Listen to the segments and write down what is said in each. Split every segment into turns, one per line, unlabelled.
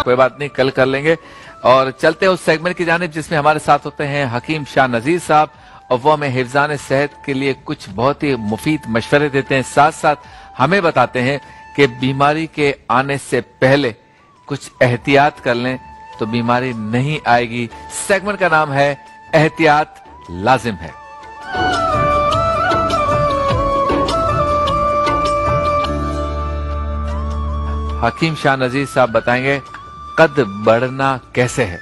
कोई बात नहीं, कल कर लेंगे। और चलते हैं उस सेगमेंट की जानिब जिसमें हमारे साथ होते हैं हकीम शाह नजीर साहब, और वो हमें हिफ्जान सेहत के लिए कुछ बहुत ही मुफीद मशवरे देते हैं, साथ साथ हमें बताते हैं कि बीमारी के आने से पहले कुछ एहतियात कर लें तो बीमारी नहीं आएगी। सेगमेंट का नाम है एहतियात लाजिम है। हकीम शाह नजीर साहब बताएंगे कद बढ़ना कैसे है,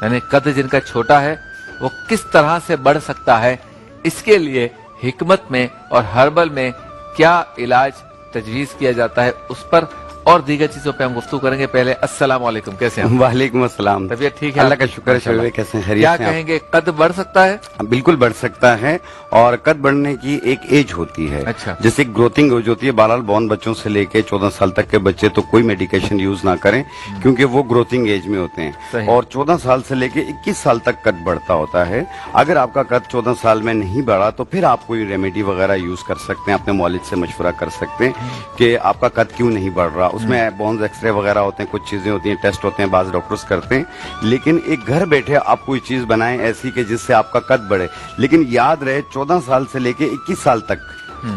यानी कद जिनका छोटा है वो किस तरह से बढ़ सकता है, इसके लिए हिकमत में और हर्बल में क्या इलाज तजवीज किया जाता है, उस पर और दीगर चीजों पे हम गुफ्तगू करेंगे। पहले अस्सलाम वालेकुम, कैसे हैं?
वालेकुम अस्सलाम।
तबीयत ठीक है?
अल्लाह का शुक्र है। कैसे हैं?
क्या कहेंगे, कद बढ़ सकता है?
बिल्कुल बढ़ सकता है, और कद बढ़ने की एक एज होती है।
अच्छा।
जैसे ग्रोथिंग एज होती है, 12 बॉर्न बच्चों से लेके 14 साल तक के बच्चे तो कोई मेडिकेशन यूज ना करें, क्योंकि वो ग्रोथिंग एज में होते हैं। और 14 साल से लेके 21 साल तक कद बढ़ता होता है। अगर आपका कद 14 साल में नहीं बढ़ा तो फिर आप कोई रेमेडी वगैरह यूज कर सकते हैं, अपने मौलिद से मशवरा कर सकते हैं कि आपका कद क्यों नहीं बढ़ रहा। उसमें बोन्स एक्सरे वगैरह होते हैं, कुछ चीजें होती हैं, टेस्ट होते हैं, बाज डॉक्टर्स करते हैं। लेकिन एक घर बैठे आप कोई चीज बनाएं ऐसी कि जिससे आपका कद बढ़े, लेकिन याद रहे 14 साल से लेके 21 साल तक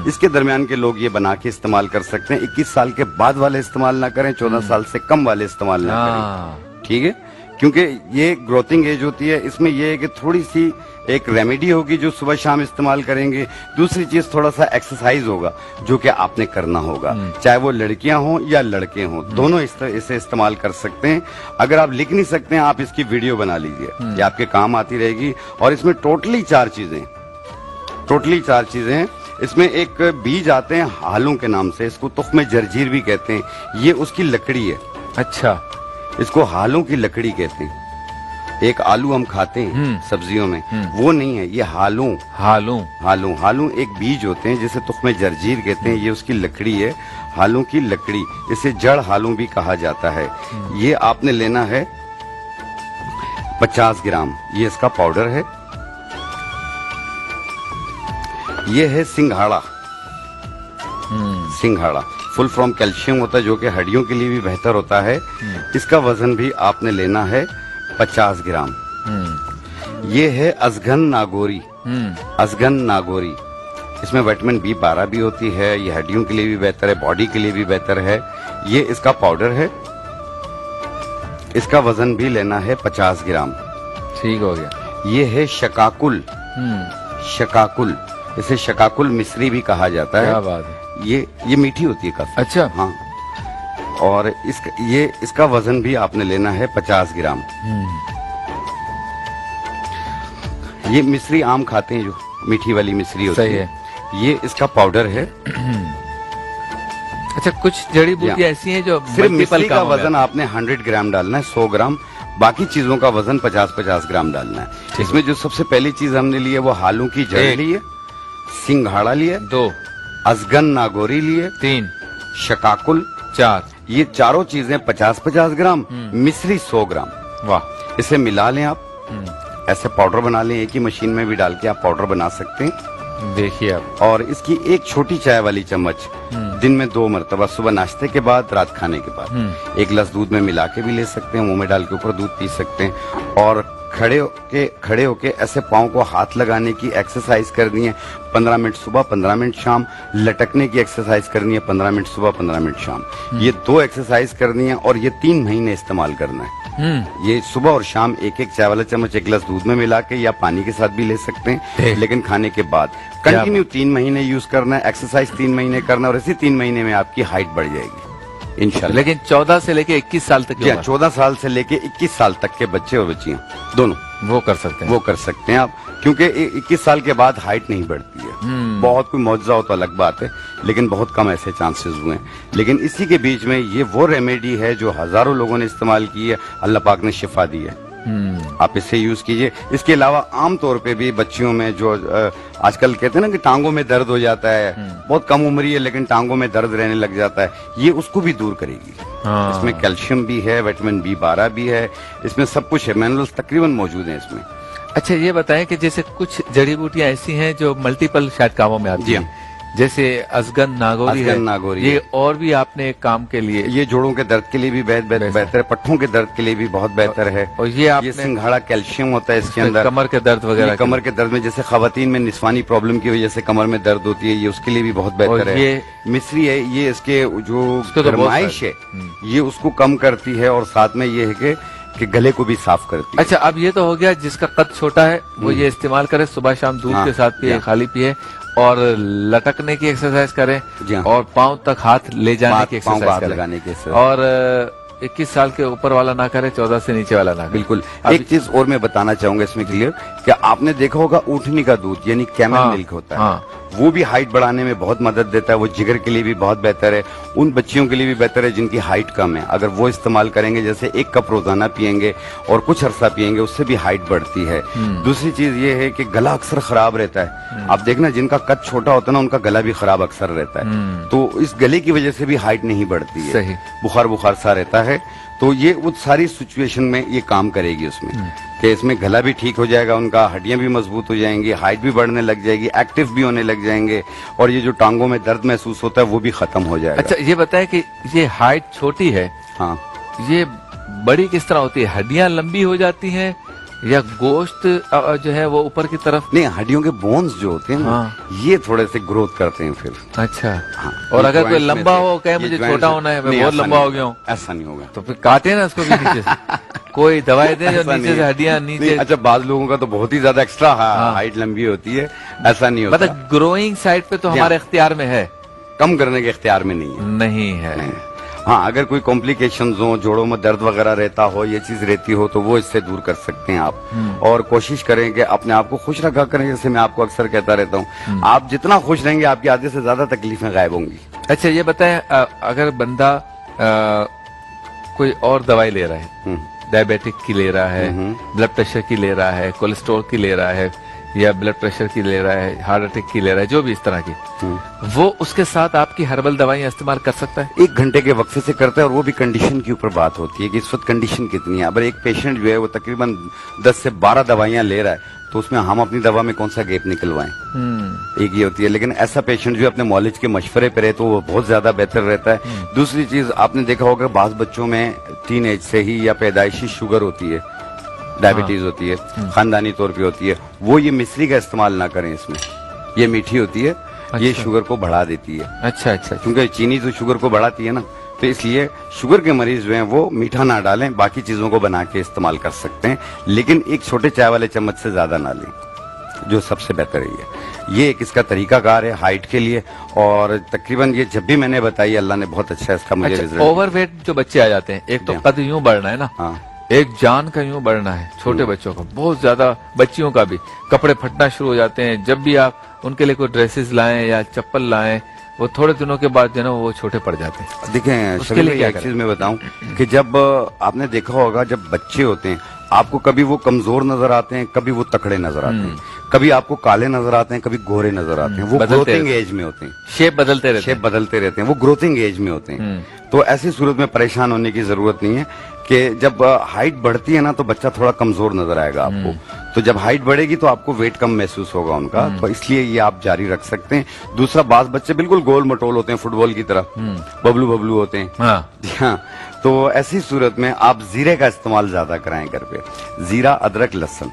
इसके दरमियान के लोग ये बना के इस्तेमाल कर सकते हैं। 21 साल के बाद वाले इस्तेमाल ना करें, 14 साल से कम वाले इस्तेमाल ना करें, ठीक है? क्योंकि ये ग्रोथिंग एज होती है। इसमें ये है कि थोड़ी सी एक रेमेडी होगी जो सुबह शाम इस्तेमाल करेंगे। दूसरी चीज थोड़ा सा एक्सरसाइज होगा जो कि आपने करना होगा, चाहे वो लड़कियां हों या लड़के हों, दोनों इसे इस्तेमाल कर सकते हैं। अगर आप लिख नहीं सकते हैं, आप इसकी वीडियो बना लीजिए, ये आपके काम आती रहेगी। और इसमें टोटली चार चीजें हैं। इसमें एक बीज आते हैं हालों के नाम से, इसको तुख्म जर्जीर भी कहते हैं। ये उसकी लकड़ी है।
अच्छा,
इसको हालों की लकड़ी कहते हैं। एक आलू हम खाते हैं सब्जियों में, वो नहीं है, ये हालू एक बीज होते हैं जिसे तुख्म जर्जीर कहते हैं। ये उसकी लकड़ी है, हालों की लकड़ी, इसे जड़ हालू भी कहा जाता है। ये आपने लेना है 50 ग्राम, ये इसका पाउडर है। ये है सिंघाड़ा। फुल फ्रॉम कैल्शियम होता है जो कि हड्डियों के लिए भी बेहतर होता है। इसका वजन भी आपने लेना है 50 ग्राम। ये है अजगन नागोरी। इसमें विटामिन B12 भी होती है, ये हड्डियों के लिए भी बेहतर है, बॉडी के लिए भी बेहतर है। ये इसका पाउडर है, इसका वजन भी लेना है 50 ग्राम।
ठीक हो गया।
ये है शकाकुल। इसे शकाकुल मिश्री भी कहा जाता है।
क्या बात है।
ये मीठी होती है काफी।
अच्छा।
हाँ। और इसका वजन भी आपने लेना है 50 ग्राम। ये मिश्री आम खाते हैं जो मीठी वाली मिश्री होती है। ये इसका पाउडर है।
अच्छा, कुछ जड़ी बूटियां ऐसी हैं जो
सिर्फ मिश्री का वजन आपने 100 ग्राम डालना है, 100 ग्राम। बाकी चीजों का वजन 50-50 ग्राम डालना है। इसमें जो सबसे पहली चीज हमने ली है वो हालों की जड़ ली है, सिंघाड़ा लिए 2, अजगन नागोरी लिए 3, शकाकुल 4। ये चारों चीजें 50-50 ग्राम, मिश्री 100 ग्राम। वाह। इसे मिला लें आप, ऐसे पाउडर बना लें। एक ही मशीन में भी डाल के आप पाउडर बना सकते हैं, देखिए आप। और इसकी एक छोटी चाय वाली चम्मच दिन में 2 मरतबा, सुबह नाश्ते के बाद, रात खाने के बाद, 1 गिलास दूध में मिला के भी ले सकते हैं, मुंह में डाल के ऊपर दूध पी सकते हैं। और खड़े होके ऐसे पाँव को हाथ लगाने की एक्सरसाइज करनी है 15 मिनट सुबह, 15 मिनट शाम। लटकने की एक्सरसाइज करनी है 15 मिनट सुबह, 15 मिनट शाम। ये 2 एक्सरसाइज करनी है और ये 3 महीने इस्तेमाल करना है। ये सुबह और शाम 1-1 चाय वाला चम्मच 1 गिलास दूध में मिला के या पानी के साथ भी ले सकते हैं, लेकिन खाने के बाद कंटिन्यू 3 महीने यूज करना है, एक्सरसाइज 3 महीने करना है, और इसी 3 महीने में आपकी हाइट बढ़ जाएगी इंशाल्लाह।
लेकिन 14 से लेके 21 साल तक,
14 साल से लेके 21 साल तक के बच्चे और बच्चियां दोनों वो कर सकते हैं आप, क्योंकि 21 साल के बाद हाइट नहीं बढ़ती है। बहुत कोई मौजूदा हो तो अलग बात है, लेकिन बहुत कम ऐसे चांसेस हुए हैं। लेकिन इसी के बीच में ये वो रेमेडी है जो हजारों लोगों ने इस्तेमाल की है, अल्लाह पाक ने शिफा दी है। आप इसे यूज कीजिए। इसके अलावा आम तौर पे भी बच्चियों में जो आजकल कहते हैं ना कि टांगों में दर्द हो जाता है, बहुत कम उम्र है लेकिन टांगों में दर्द रहने लग जाता है, ये उसको भी दूर करेगी। इसमें कैल्शियम भी है, विटामिन B12 भी है, इसमें सब कुछ है, मिनरल्स तकरीबन मौजूद हैं इसमें।
अच्छा, ये बताएं कि जैसे कुछ जड़ी बूटियां ऐसी हैं जो मल्टीपल शायद कामों में आती हैं, जैसे अजगन नागौरी है, ये
है।
और भी आपने एक काम के लिए,
ये जोड़ों के दर्द के लिए भी बेहतर है, पट्ठों के दर्द के लिए भी बहुत बेहतर है।
और ये
सिंघाड़ा कैल्शियम होता है इसके अंदर,
कमर के दर्द वगैरह,
कमर के दर्द में जैसे खवातीन में निस्वानी प्रॉब्लम की वजह से कमर में दर्द होती है, ये उसके लिए भी बहुत बेहतर है।
ये
मिश्री है, ये इसके जो गरमाइश है ये उसको कम करती है, और साथ में ये है कि गले को भी साफ करती है।
अच्छा, अब ये तो हो गया जिसका कद छोटा है वो ये इस्तेमाल करे, सुबह शाम दूध के साथ पिए, खाली पिए, और लटकने की एक्सरसाइज करें, और पांव तक हाथ ले जाने की एक्सरसाइज करें,
लगाने की,
और 21 साल के ऊपर वाला ना करे, 14 से नीचे वाला ना करे।
बिल्कुल। एक चीज और मैं बताना चाहूंगा इसमें क्लियर, कि आपने देखा होगा ऊँटनी का दूध यानी कैमल मिल्क होता है, वो भी हाइट बढ़ाने में बहुत मदद देता है, वो जिगर के लिए भी बहुत बेहतर है, उन बच्चियों के लिए भी बेहतर है जिनकी हाइट कम है। अगर वो इस्तेमाल करेंगे, जैसे 1 कप रोजाना पियेंगे और कुछ अरसा पियेंगे, उससे भी हाइट बढ़ती है। दूसरी चीज ये है कि गला अक्सर खराब रहता है, आप देखना जिनका कद छोटा होता है ना उनका गला भी खराब अक्सर रहता है, तो इस गले की वजह से भी हाइट नहीं बढ़ती है, बुखार सा रहता है। तो ये वो सारी सिचुएशन में ये काम करेगी उसमें, कि इसमें गला भी ठीक हो जाएगा उनका, हड्डियां भी मजबूत हो जाएंगी, हाइट भी बढ़ने लग जाएगी, एक्टिव भी होने लग जाएंगे, और ये जो टांगों में दर्द महसूस होता है वो भी खत्म हो जाएगा।
अच्छा, ये बताएं कि ये हाइट छोटी है,
हाँ,
ये बड़ी किस तरह होती है? हड्डियां लंबी हो जाती हैं या गोश्त जो है वो ऊपर की तरफ?
नहीं, हड्डियों के बोन्स जो होते हैं ना, ये थोड़े से ग्रोथ करते हैं फिर।
अच्छा, हाँ। और अगर कोई लंबा हो, कहे मुझे छोटा होना है, मैं बहुत लंबा हो गया हूँ,
ऐसा नहीं होगा,
तो फिर काटे ना उसको भी नीचे से। कोई दवाई दे जो नीचे से हड्डियां नीचे।
अच्छा, बाद लोगों का तो बहुत ही ज्यादा एक्स्ट्रा हाइट लंबी होती है, ऐसा नहीं होता।
मतलब ग्रोइंग साइड पे तो हमारे इख्तियार में है,
कम करने के इख्तियार में नहीं है। हाँ, अगर कोई कॉम्प्लिकेशंस हो, जोड़ों में दर्द वगैरह रहता हो, ये चीज रहती हो, तो वो इससे दूर कर सकते हैं आप। और कोशिश करें कि अपने आप को खुश रखा करें, जैसे मैं आपको अक्सर कहता रहता हूँ, आप जितना खुश रहेंगे आपकी आधे से ज्यादा तकलीफें गायब होंगी।
अच्छा, ये बताएं, अगर बंदा कोई और दवाई ले रहा है, डायबिटिक की ले रहा है, ब्लड प्रेशर की ले रहा है, कोलेस्ट्रॉल की ले रहा है, या ब्लड प्रेशर की ले रहा है, हार्ट अटैक की ले रहा है, जो भी इस तरह की, वो उसके साथ आपकी हर्बल दवाइयां इस्तेमाल कर सकता है?
1 घंटे के वक्फे से करता है, और वो भी कंडीशन के ऊपर बात होती है कि इस वक्त कंडीशन कितनी है। अगर एक पेशेंट जो है वो तकरीबन 10 से 12 दवाइयां ले रहा है, तो उसमें हम अपनी दवा में कौन सा गैप निकलवाएं, एक ये होती है। लेकिन ऐसा पेशेंट जो अपने मॉलेज के मशवरे पे रहे तो वो बहुत ज्यादा बेहतर रहता है। दूसरी चीज आपने देखा होगा, बाज बच्चों में टीन एज से ही या पैदाइशी शुगर होती है, डायबिटीज होती है, खानदानी तौर पे होती है, वो ये मिश्री का इस्तेमाल ना करें इसमें, ये मीठी होती है। अच्छा। ये शुगर को बढ़ा देती है।
अच्छा,
क्योंकि चीनी तो शुगर को बढ़ाती है ना, तो इसलिए शुगर के मरीज जो हैं वो मीठा ना डालें, बाकी चीजों को बना के इस्तेमाल कर सकते हैं, लेकिन एक छोटे चाय वाले चम्मच से ज्यादा ना लें, जो सबसे बेहतर है। ये एक इसका तरीकाकार है हाइट के लिए, और तकरीबन ये जब भी मैंने बताई, अल्लाह ने बहुत अच्छा इसका मुझे रिजल्ट।
ओवरवेट जो बच्चे आ जाते हैं, एक तो कद यूं बढ़ना है ना, एक जान का यूं बढ़ना है, छोटे बच्चों का, बहुत ज्यादा बच्चियों का भी कपड़े फटना शुरू हो जाते हैं। जब भी आप उनके लिए कोई ड्रेसेस लाएं या चप्पल लाएं, वो थोड़े दिनों के बाद जो है वो छोटे पड़ जाते हैं।
देखें, उसके लिए एक चीज मैं बताऊं कि जब आपने देखा होगा, जब बच्चे होते हैं आपको कभी वो कमजोर नजर आते हैं, कभी वो तकड़े नजर आते हैं, कभी आपको काले नजर आते हैं, कभी गोरे नजर आते हैं, वो ग्रोथिंग एज में होते हैं,
शेप बदलते रहते हैं,
वो ग्रोथिंग एज में होते हैं। तो ऐसी सूरत में परेशान होने की जरूरत नहीं है, कि जब हाइट बढ़ती है ना तो बच्चा थोड़ा कमजोर नजर आएगा आपको, तो जब हाइट बढ़ेगी तो आपको वेट कम महसूस होगा उनका, तो इसलिए ये आप जारी रख सकते हैं। दूसरा, बाज बच्चे बिल्कुल गोल मटोल होते हैं, फुटबॉल की तरह बबलू बबलू होते हैं। हाँ, तो ऐसी सूरत में आप जीरे का इस्तेमाल ज्यादा कराएं घर पे, जीरा, अदरक, लहसुन,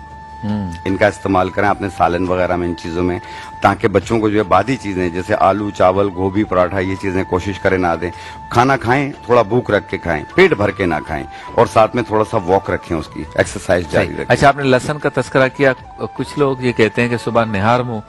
इनका इस्तेमाल करें अपने सालन वगैरह में, इन चीजों में, ताकि बच्चों को जो है बादी चीजें जैसे आलू, चावल, गोभी, पराठा, ये चीजें कोशिश करें ना दें। खाना खाएं, थोड़ा भूख रख के खाएं, पेट भर के ना खाएं, और साथ में थोड़ा सा वॉक रखें, उसकी एक्सरसाइज जारी रखें।
अच्छा, आपने लहसुन का तस्करा किया, कुछ लोग ये कहते हैं कि सुबह निहार मुंह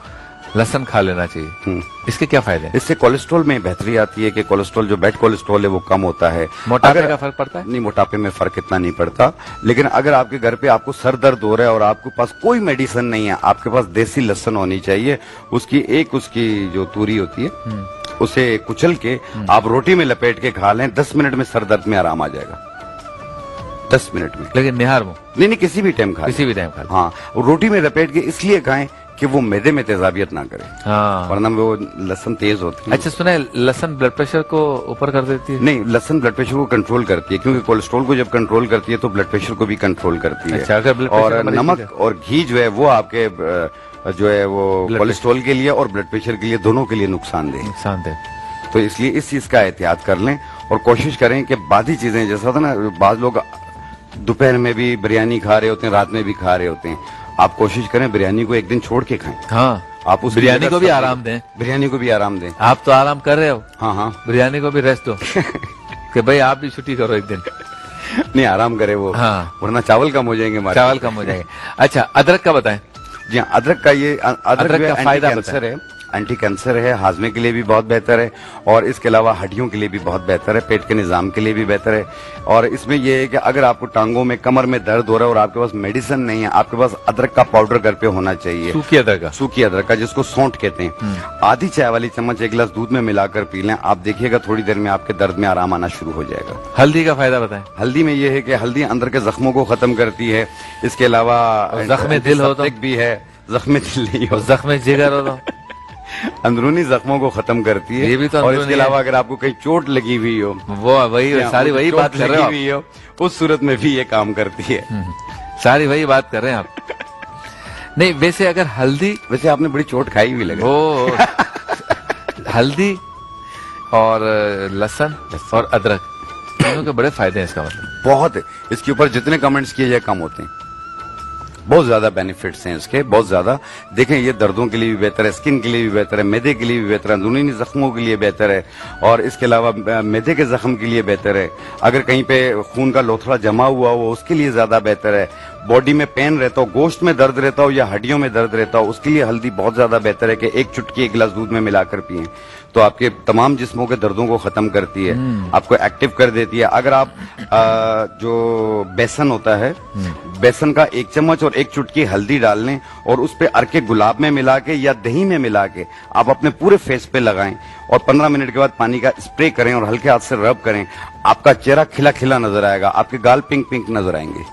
लहसुन खा लेना चाहिए, इसके क्या फायदे हैं?
इससे कोलेस्ट्रॉल में बेहतरी आती है, कि कोलेस्ट्रॉल जो बैड कोलेस्ट्रॉल है वो कम होता है।
मोटापे का फर्क पड़ता है?
नहीं, मोटापे में फर्क इतना नहीं पड़ता, लेकिन अगर आपके घर पे आपको सर दर्द हो रहा है और आपके पास कोई मेडिसिन नहीं है, आपके पास देसी लहसुन होनी चाहिए, उसकी जो तूरी होती है उसे कुचल के आप रोटी में लपेट के खा लें, 10 मिनट में सर दर्द में आराम आ जाएगा, 10 मिनट में।
लेकिन निहार मुंह
नहीं, किसी भी टाइम खाएं। हाँ, रोटी में लपेट के इसलिए खाएं कि वो मैदे में तेजाबियत ना करे, वरना वो लहसुन तेज होती है।
अच्छा, सुना है लहसुन ब्लड प्रेशर को ऊपर कर देती है?
नहीं, लहसुन ब्लड प्रेशर को कंट्रोल करती है, क्योंकि कोलेस्ट्रॉल को जब कंट्रोल करती है तो ब्लड प्रेशर को भी कंट्रोल करती है।
अच्छा,
और नमक और घी जो है वो आपके जो है वो कोलेस्ट्रॉल के लिए और ब्लड प्रेशर के लिए, दोनों के लिए नुकसानदेह। तो इसलिए इस चीज का एहतियात कर लें और कोशिश करें कि बाकी चीजें, जैसा होता है ना, बाज लोग दोपहर में भी बिरयानी खा रहे होते हैं, रात में भी खा रहे होते हैं, आप कोशिश करें बिरयानी को एक दिन छोड़ के खाएं।
हाँ,
आप उस
बिरयानी को भी आराम दें।
बिरयानी को भी आराम दें।
आप तो आराम कर रहे हो।
हाँ हाँ,
बिरयानी को भी रेस्ट दो कि भाई आप भी छुट्टी करो एक दिन।
नहीं, आराम करे वो। हाँ, वरना चावल कम हो जाएंगे।
चावल कम हो जाएंगे। अच्छा, अदरक का बताएं।
जी हाँ, अदरक का फायदा कैंसर है, एंटी कैंसर है, हाजमे के लिए भी बहुत बेहतर है और इसके अलावा हड्डियों के लिए भी बहुत बेहतर है, पेट के निजाम के लिए भी बेहतर है। और इसमें यह है कि अगर आपको टांगों में, कमर में दर्द हो रहा है और आपके पास मेडिसिन नहीं है, आपके पास अदरक का पाउडर घर पे होना चाहिए। सूखी अदरक का जिसको सौंठ कहते हैं। आधी चाय वाली चम्मच एक गिलास दूध में मिलाकर पी लें, आप देखिएगा थोड़ी देर में आपके दर्द में आराम आना शुरू हो जाएगा।
हल्दी का फायदा बताएं।
हल्दी में यह है कि हल्दी अंदर के जख्मों को खत्म करती है। इसके अलावा
जख्म दिल हो तो
भी है, जख्म दिल नहीं हो,
जख्म जिगर हो तो
अंदरूनी जख्मों को खत्म करती है।
ये भी तो
और इसके अलावा अगर आपको कहीं चोट लगी हुई हो,
वो वही सारी वही बात कर रहे
हो, उस सूरत में भी ये काम करती है।
सारी वही बात कर रहे हैं आप। नहीं, वैसे अगर हल्दी,
वैसे आपने बड़ी चोट खाई हुई लगे।
हल्दी और लहसुन और अदरक, दोनों के बड़े फायदे हैं। इसका मतलब
बहुत है। इसके ऊपर जितने कमेंट्स किए जाए कम होते हैं। बहुत ज्यादा बेनिफिट्स हैं इसके, बहुत ज्यादा। देखें, ये दर्दों के लिए भी बेहतर है, स्किन के लिए भी बेहतर है, मैदे के लिए भी बेहतर है, अंदरूनी जख्मों के लिए बेहतर है और इसके अलावा मैदे के जख्म के लिए बेहतर है। अगर कहीं पे खून का लोथड़ा जमा हुआ हो उसके लिए ज्यादा बेहतर है। बॉडी में पेन रहता हो, गोश्त में दर्द रहता हो या हड्डियों में दर्द रहता हो, उसके लिए हल्दी बहुत ज्यादा बेहतर है कि एक चुटकी एक गिलास दूध में मिलाकर पिए, तो आपके तमाम जिस्मों के दर्दों को खत्म करती है, आपको एक्टिव कर देती है। अगर आप जो बेसन होता है, बेसन का 1 चम्मच और 1 चुटकी हल्दी डाल लें और उस पे अर्के गुलाब में मिला के या दही में मिला के आप अपने पूरे फेस पे लगाएं और 15 मिनट के बाद पानी का स्प्रे करें और हल्के हाथ से रब करें, आपका चेहरा खिला खिला नजर आएगा, आपके गाल पिंक पिंक नजर आएंगे।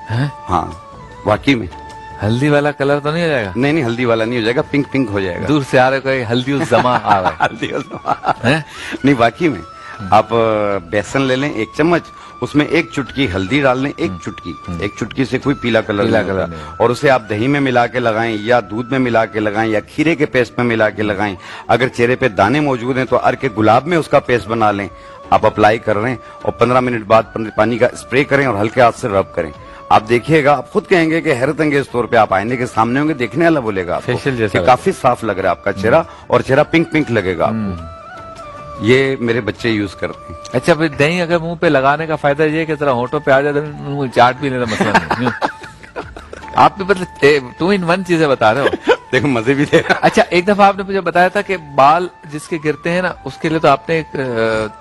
हाँ, वाकई में।
हल्दी वाला कलर तो नहीं हो जाएगा?
नहीं, हल्दी वाला नहीं हो जाएगा, पिंक पिंक हो जाएगा।
दूर से आ रहे कोई हल्दी उस जमा आ रहा है।
हल्दी उस जमा नहीं, वाकई में। आप बेसन ले लें 1 चम्मच, उसमें 1 चुटकी हल्दी डाल लें, 1 चुटकी से कोई पीला कलर नहीं, और उसे आप दही में मिला के लगाएं या दूध में मिला के लगाएं या खीरे के पेस्ट में मिला के लगाएं। अगर चेहरे पे दाने मौजूद हैं तो अर्के गुलाब में उसका पेस्ट बना लें, आप अप्लाई कर रहे हैं और 15 मिनट बाद पानी का स्प्रे करें और हल्के हाथ से रब करें। आप देखिएगा, आप खुद कहेंगे कि हैरत अंगेज तौर पे आप आईने के सामने होंगे, देखने वाला बोलेगा आपको कि काफी साफ लग रहा है आपका चेहरा और चेहरा पिंक पिंक लगेगा आपको। ये मेरे बच्चे यूज करते हैं।
अच्छा, फिर दही अगर मुंह पे लगाने का फायदा ये कि जरा होठों पे आ जाए तो चाट भी लेना मसला नहीं। आप भी मतलब 2 in 1 चीजें बता रहे हो।
देखो, मजे भी दे। अच्छा,
एक दफा आपने मुझे बताया था कि बाल जिसके गिरते हैं ना, उसके लिए तो आपने एक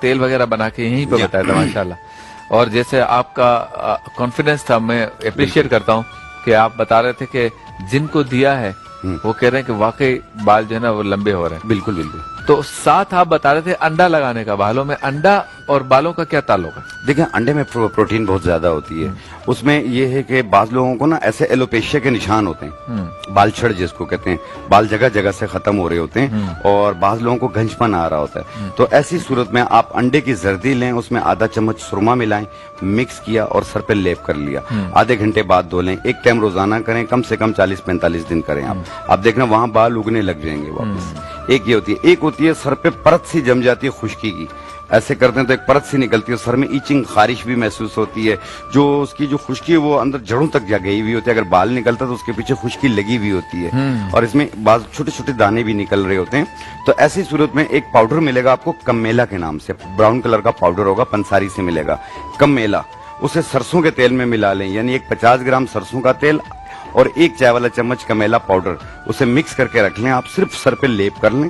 तेल वगैरह बना के यहीं पे बताया था, माशाल्लाह। और जैसे आपका कॉन्फिडेंस था, मैं अप्रिशिएट करता हूँ कि आप बता रहे थे कि जिनको दिया है वो कह रहे हैं कि वाकई बाल जो है ना वो लंबे हो रहे हैं।
बिल्कुल बिल्कुल।
तो साथ आप बता रहे थे अंडा लगाने का बालों में। अंडा और बालों का क्या ताल्लुक है?
देखिए, अंडे में प्रोटीन बहुत ज्यादा होती है। उसमें यह है कि बाज लोगों को ना ऐसे एलोपेशिया के निशान होते हैं, बाल छड़ जिसको कहते हैं, बाल जगह जगह से खत्म हो रहे होते हैं और बाज लोगों को घंचपन आ रहा होता है। तो ऐसी सूरत में आप अंडे की जर्दी लें, उसमें आधा चम्मच सुरमा मिलाएं, मिक्स किया और सर पे लेप कर लिया, आधे घंटे बाद धो लें। एक टाइम रोजाना करें, कम से कम 40-45 दिन करें। आप देखना वहां बाल उगने लग जाएंगे वापस। एक ये होती है, एक होती है सर पे परत सी जम जाती है खुश्की की, ऐसे करते हैं तो एक परत सी निकलती है, सर में ईचिंग खारिश भी महसूस होती है, जो उसकी जो खुश्की है वो अंदर जड़ों तक जा गई हुई होती है। अगर बाल निकलता है तो उसके पीछे खुश्की लगी हुई होती है और इसमें बाल छोटे छोटे दाने भी निकल रहे होते हैं। तो ऐसी सूरत में एक पाउडर मिलेगा आपको कम्मेला के नाम से, ब्राउन कलर का पाउडर होगा, पंसारी से मिलेगा कम्मेला। उसे सरसों के तेल में मिला लें, यानी एक 50 ग्राम सरसों का तेल और 1 चाय वाला चम्मच कमेला पाउडर, उसे मिक्स करके रख लें। आप सिर्फ सर पे लेप कर लें,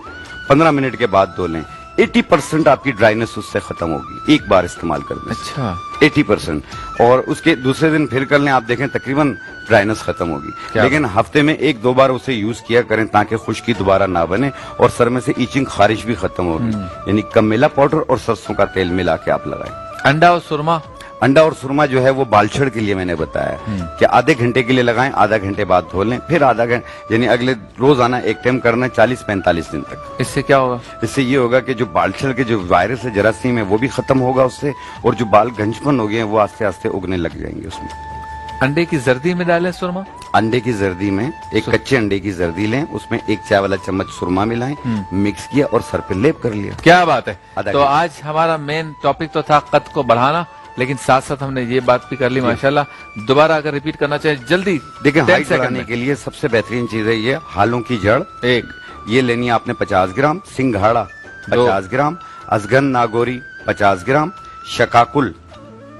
15 मिनट के बाद धो लें। 80% आपकी ड्राइनेस उससे खत्म होगी एक बार इस्तेमाल करने से।
अच्छा,
80%। और उसके दूसरे दिन फिर कर लें, आप देखें तकरीबन ड्राइनेस खत्म होगी। लेकिन हफ्ते में 1-2 बार उसे यूज किया करें ताकि खुश्की दोबारा ना बने और सर में से ईचिंग खारिश भी खत्म होगी। यानी कमेला पाउडर और सरसों का तेल मिला के आप लगाएं।
अंडा और सुरमा?
अंडा और सुरमा जो है वो बालछड़ के लिए मैंने बताया कि आधे घंटे के लिए लगाएं, आधा घंटे बाद धो लें, फिर आधा घंटे यानी अगले रोज आना एक टाइम करना है 40-45 दिन तक।
इससे क्या होगा?
इससे ये होगा कि जो बालछड़ के जो वायरस है, जरासीम है, वो भी खत्म होगा उससे, और जो बाल घंचपन हो गए हैं वो आस्ते आस्ते उगने लग जाएंगे उसमें।
अंडे की जर्दी में डालें सुरमा?
अंडे की जर्दी में एक कच्चे अंडे की जर्दी लें, उसमें 1 चाय वाला चम्मच सुरमा मिलाएं, मिक्स किया और सर पे लेप कर लिया।
क्या बात है। तो आज हमारा मेन टॉपिक तो था कद को बढ़ाना, लेकिन साथ साथ हमने ये बात भी कर ली माशाल्लाह। दोबारा अगर रिपीट करना चाहे जल्दी। देखिए, हाइट बढ़ाने के लिए सबसे बेहतरीन चीज है ये हालों की जड़, एक ये लेनी है आपने 50 ग्राम, सिंघाड़ा 50 ग्राम, अजगन नागौरी 50 ग्राम, शकाकुल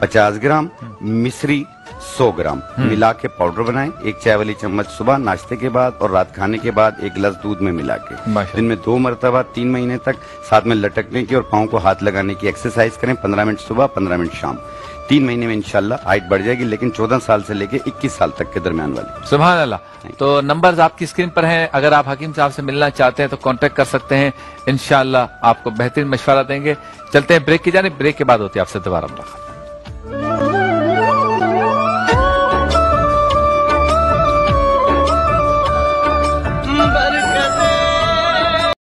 50 ग्राम, मिश्री 100 ग्राम मिला के पाउडर बनाएं। 1 चाय वाली चम्मच सुबह नाश्ते के बाद और रात खाने के बाद 1 गिलास दूध में मिला के दिन में 2 मरतबा 3 महीने तक साथ में लटकने की और पाँव को हाथ लगाने की एक्सरसाइज करें। 15 मिनट सुबह, 15 मिनट शाम। 3 महीने में इंशाल्लाह हाइट बढ़ जाएगी, लेकिन 14 साल से लेके 21 साल तक के दरमियान वाली। सुभान अल्लाह। तो नंबर्स आपकी स्क्रीन पर हैं, अगर आप हकीम साहब से मिलना चाहते हैं तो कांटेक्ट कर सकते हैं। इंशाल्लाह आपको बेहतरीन मशवरा देंगे। चलते हैं ब्रेक की जानिब, ब्रेक के बाद होती है आपसे दोबारा मुलाकात।